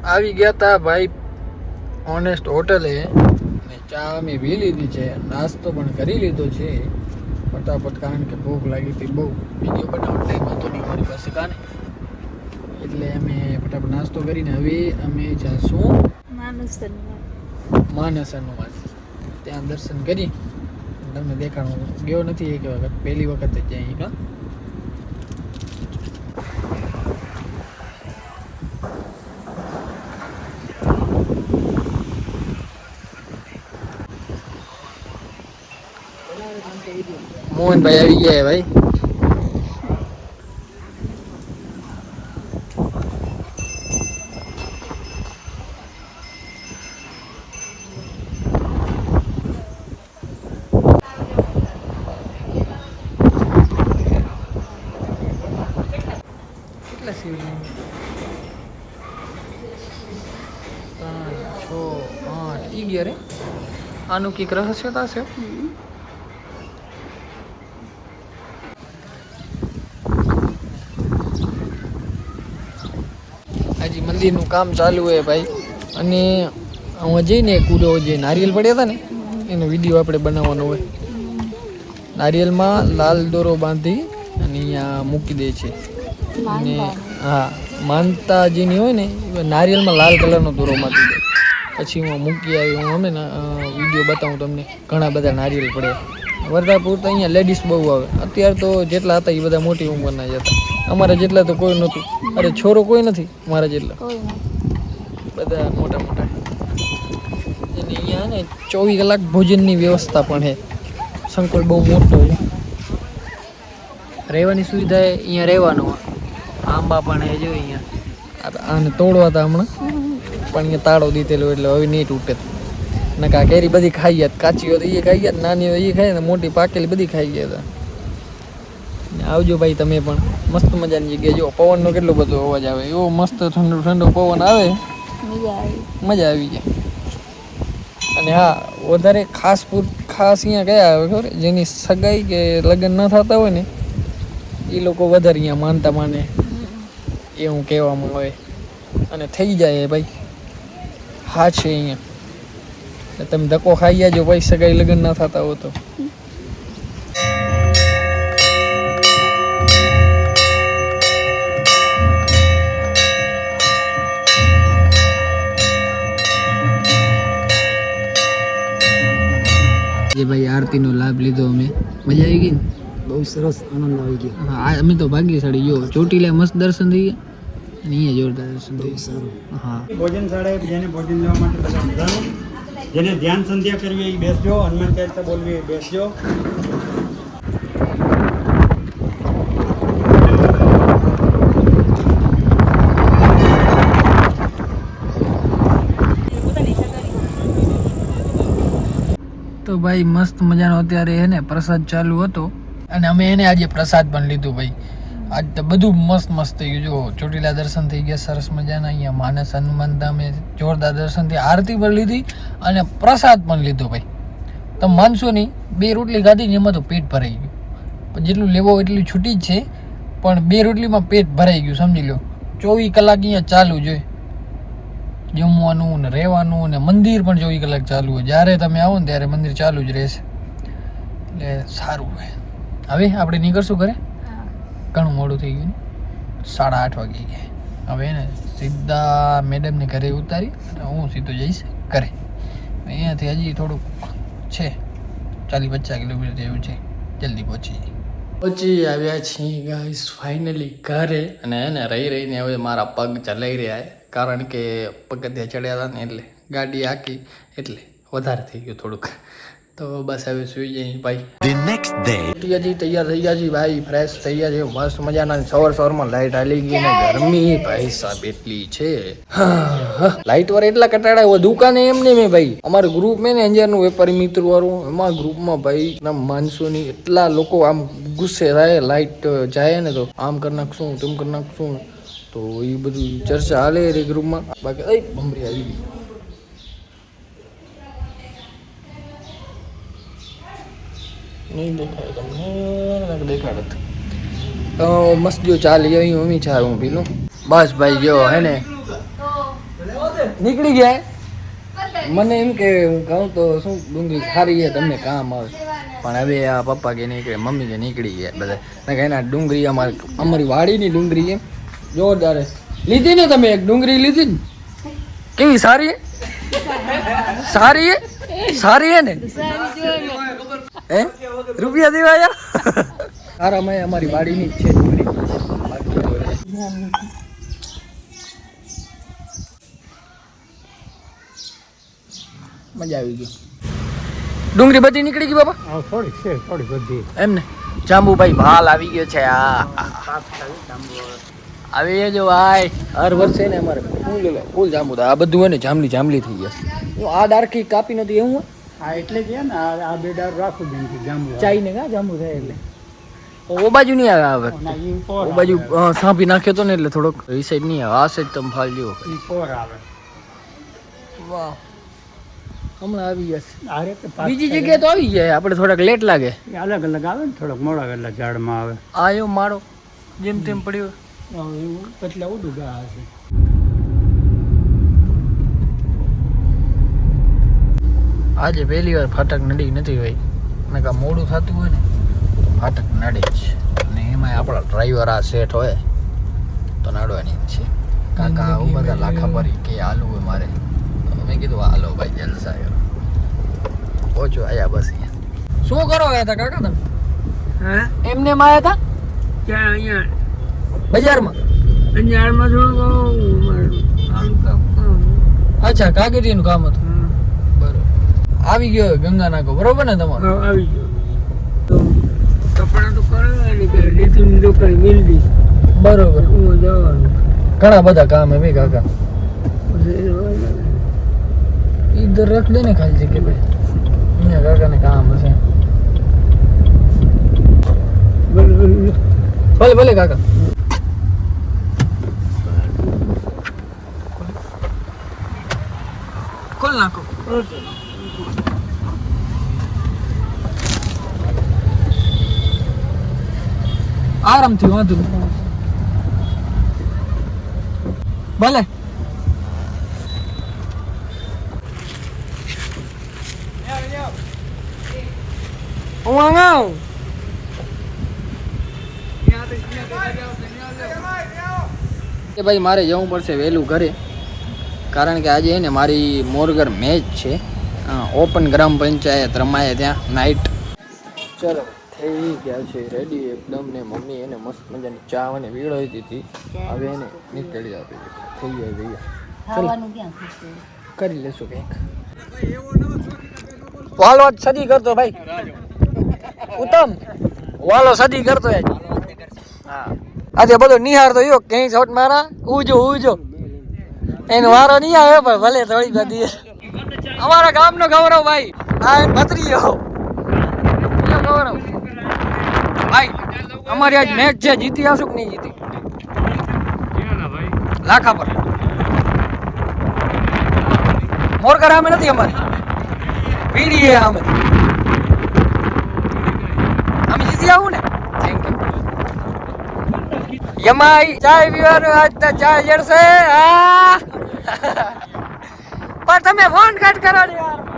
આવી ગયા તા ભાઈ ઓનેસ્ટ હોટલે ને ચા અમે પી લીધી છે, નાસ્તો પણ કરી લીધો છે ફટાફટ, કારણ કે ભૂખ લાગી હતી બહુ. વિડીયો બનાવવાનો ટાઈમ હતો નહીં મારી પાસે કાને, એટલે અમે ફટાફટ નાસ્તો કરીને હવે અમે જાશું માનસનમાં. ત્યાં દર્શન કરી તમને દેખાડું. ગયો નથી એક વખત, પહેલી વખત જ જાય કા. મોહનભાઈ આવી ગયા ભાઈ. કેટલા શિવલિંગ? 5, 6, 8 ઈ ગયા રે. આનું કઈક રહસ્યતા છે. હજી મંદિરનું કામ ચાલુ હોય ભાઈ. અને હું જઈને કૂડો જે નારિયેલ પડ્યા હતા ને એનો વિડીયો આપણે બનાવવાનો હોય. નારિયેલમાં લાલ દોરો બાંધી અને અહીંયા મૂકી દે છે. અને હા, માનતાજીની હોય ને નારિયેલમાં લાલ કલરનો દોરો બાંધી દે. પછી હું મૂકી આવી. હું અમે વિડીયો બતાવું તમને. ઘણા બધા નારિયેલ પડ્યા. વરદાપુર તો અહીંયા લેડીઝ બહુ આવે. અત્યારે તો જેટલા હતા એ બધા મોટી ઉંમરના જ હતા. અમારા જેટલા તો કોઈ નહોતું. અરે છોરો કોઈ નથી મારા જેટલા, બધા મોટા મોટા. અને અહીંયા ને 24 કલાક ભોજનની વ્યવસ્થા પણ છે. સંકુલ બહુ મોટો છે. રહેવાની સુવિધા અહીંયા રહેવાનું. આંબા પણ છે જો અહીંયા. આને તોડવા હતા હમણાં, પણ અહીંયા તાળો દીધેલો એટલે હવે નહીં તૂટે. નકા કેરી બધી ખાઈ ગયા. કાચી હોય તો એ ખાઈ ગયા, નાની હોય એ ખાઈ, ને મોટી પાકેલી બધી ખાઈ ગયા હતા. આવજો ભાઈ તમે પણ. મસ્ત મજાની જગ્યાએ જો પવનનો કેટલો બધો અવાજ આવે. એવો મસ્ત ઠંડો ઠંડો પવન આવે, મજા આવી જાય. અને હા, વધારે ખાસ અહીંયા કયા આવે ખબર? જેની સગાઈ કે લગ્ન ન થતા હોય ને એ લોકો વધારે અહીંયા માનતા માને એવું કહેવામાં આવે. અને થઈ જાય ભાઈ. હા છે અહીંયા. તમે ધક્કો ખાઈ ગયા જો ભાઈ સગાઈ લગ્ન ના થતા હો તો. જે ભાઈ આરતીનો લાભ લીધો અમે. મજા આવી ગઈ ને? બહુ સરસ આનંદ આવી ગયો. હા, અમે તો ભાગ્યશાળી. જો ચોટીલા મસ્ત દર્શન થઈ ગયા અને અહીંયા જોરદાર દર્શન થઈ ગયા. સારું. હા, ભોજનશાળાએ જેને ભોજન લેવા માટે બધા બધાનું, જેને ધ્યાન સંધ્યા કરવી એ બેસજો, હનુમાન ચાલીસા બોલવી એ બેસજો. તો ભાઈ મસ્ત મજાનો અત્યારે હે ને પ્રસાદ ચાલુ હતો અને અમે એને આજે પ્રસાદ પણ લીધું ભાઈ. આજ તો બધું મસ્ત મસ્ત થઈ ગયું. જો ચોટીલા દર્શન થઈ ગયા સરસ મજાના. અહીંયા માનસ હનુમાન ધામે જોરદાર દર્શન થઈ. આરતી પણ લીધી અને પ્રસાદ પણ લીધો ભાઈ. તમે માનશો નહીં, 2 રોટલી ખાધી ને એમાં તો પેટ ભરાઈ ગયું. પણ જેટલું લેવો એટલી છૂટી જ છે, પણ 2 રોટલીમાં પેટ ભરાઈ ગયું સમજી લો. 24 કલાક અહીંયા ચાલુ જોઈએ જમવાનું ને રહેવાનું, ને મંદિર પણ 24 કલાક ચાલુ હોય. જ્યારે તમે આવો ને ત્યારે મંદિર ચાલુ જ રહેશે, એટલે સારું હોય. હવે આપણે નીકળશું ઘરે. ઘણું મોડું થઈ ગયું, 8:30 વાગી ગયા. હવે ને સીધા મેડમને ઘરે ઉતારી અને હું સીધો જઈશ ઘરે. અહીંયાથી હજી થોડુંક છે, 40-50 કિલોમીટર જેવું છે. જલ્દી પહોંચી આવ્યા છીએ ગાઈસ ફાઇનલી ઘરે. અને એને રહીને હવે મારા પગ ચલાઈ રહ્યા, કારણ કે પગથિયા ચડ્યા હતા ને એટલે ગાડી આખી એટલે વધારે થઈ ગયું થોડુંક. તો બસ હવે સુઈ જઈએ ભાઈ. ધ નેક્સ્ટ ડે હજી તૈયાર થઈ ગયા છે ભાઈ, ફ્રેશ થઈ ગયા છે મસ્ત મજાના. સવારમાં લાઇટ હાલી ગઈ ને ગરમી ભાઈ સાહેબ એટલી છે. લાઇટ વાળા એટલા કટાડા હોય દુકાને એમને મેં ભાઈ. અમારું ગ્રુપ મેં ને અંજારનું વેપારી મિત્ર વાળું, એમાં ગ્રુપમાં ભાઈ ના માનસો નહીં એટલા લોકો આમ ગુસ્સે થાય. લાઇટ જાય ને તો આમ કરી નાખશું તેમ કરી નાખશું, તો એ બધું ચર્ચા હાલે રે ગ્રુપમાં. બાકી ભમરી આવી ગઈ. નહીં દેખાય તમને? દેખાડત મસ્ત જો ચાલી આવી મમ્મી ચા હું પીલું. બસ ભાઈ જો હે ને નીકળી ગયા મને એમ કે હું કહું તો શું ડુંગળી સારી છે તમને કામ આવે પણ હવે આ પપ્પા કે નીકળે મમ્મી કે નીકળી ગયા બધા કે એના ડુંગળી અમારી વાડીની ડુંગળી છે જોરદાર લીધી ને તમે એક ડુંગળી લીધી ને કેવી સારી સારી સારી હે ને હે રૂપિયા દેવા યાર સારા મેં અમારી વાડીની જ છે ડુંગળી મજા આવી ગઈ ડુંગળી બધી નીકળી ગઈ બાપા થોડીક છે થોડી બધી એમ ને જાંબુભાઈ ભાલ આવી ગયો છે આ આવી જો ભાઈ હર વર્ષે ને અમારે ફૂલ જાંબુ થાય આ બધું હોય ને જાંબલી થઈ ગયા આ ડાર્કી કાપી નથી એવું હા એટલે જ ને આ બે દાર રાખું બેન જાંબુ ચાઈ ને કા જાંબુ થાય એટલે ઓ બાજુ નહીં આવે આ વખતે ઓ બાજુ સાંપી નાખ્યો તો ને એટલે થોડોક એ સાઈડ નહીં આવે આ સાઈડ તમે ફાલ જેવો પોર આવે વાહ હમણાં આવી જશે અરે બીજી જગ્યાએ તો આવી જાય આપણે થોડાક લેટ લાગે અલગ અલગ આવે ને થોડોક મોડા વેલા ઝાડમાં આવે આયો મારો જેમ તેમ પડ્યો એવું એટલે ઉડું ગા હશે આજે પહેલી વાર ફાટક નડી નથી ભાઈ અને કાં મોડું થતું હોય ને ફાટક નડે જ અને એમાં આપણા ડ્રાઈવર આ સેટ હોય તો નડવાની જ છે કાકા આવું બધા લાખા ભરી કે હાલવું હોય મારે મેં કીધું હાલો ભાઈ જલસા કરો પહોંચો આયા બસ અહીંયા શું કરો આવ્યા હતા કાકા તમે હા એમને માં આવ્યા હતા ત્યાં અહીંયા બજારમાં અંજારમાં થોડુંક અચ્છા કાગેરીનું કામ હતું બરોબર આવી ગયો ગંગા નાકો બરોબર ને તમારો આવી ગયો તો કપડાં તો કરાવ્યા ને કે લીધું દુકાન મિલડી બરોબર હું જવાનું ઘણા બધા કામ હે ભાઈ કાકા પછી इधर रख देने खाली जगह पे यहाँ काका ने काम है भले भले काका खोल नाको आराम थी वहां भले Uangau. કે ભાઈ મારે જવું પડશે વહેલું ઘરે કારણ કે આજે ને મારી મોરગર મેચ છે ઓપન ગ્રામ પંચાયત રમાય ત્યાં નાઇટ ચલો થઈ ગયા છે રેડી એકદમ ને મમ્મી એને મસ્ત મજાની ચા અને વીળોઈ દીધી હવે એને નીકળી આપી થઈ જાય ભૈયા ખાવાનું ક્યાં કરી લેશું કંઈક વાલો સદી કરતો ભાઈ ઉત્તમ વાલો સદી કરતો હા આજે બધો નિહાર તો યો કઈ શોટ મારા ઉજો એનો વારો નહીં આવે પણ ભલે થોડી બધી અમારા ગામનો ગૌરવ ભાઈ આ ભત્રીયો ગૌરવ ભાઈ અમારી આજ મેચ છે જીતી આવશું કે નહીં જીતી લાખા પર મોરગર આમે નથી અમારી પીડી અમે જીતી આવું ને થેન્ક યુ યમાઈ ચાય પીવાનું આજ તો ચાય જડશે પણ તમે ફોન કટ કરો ને યાર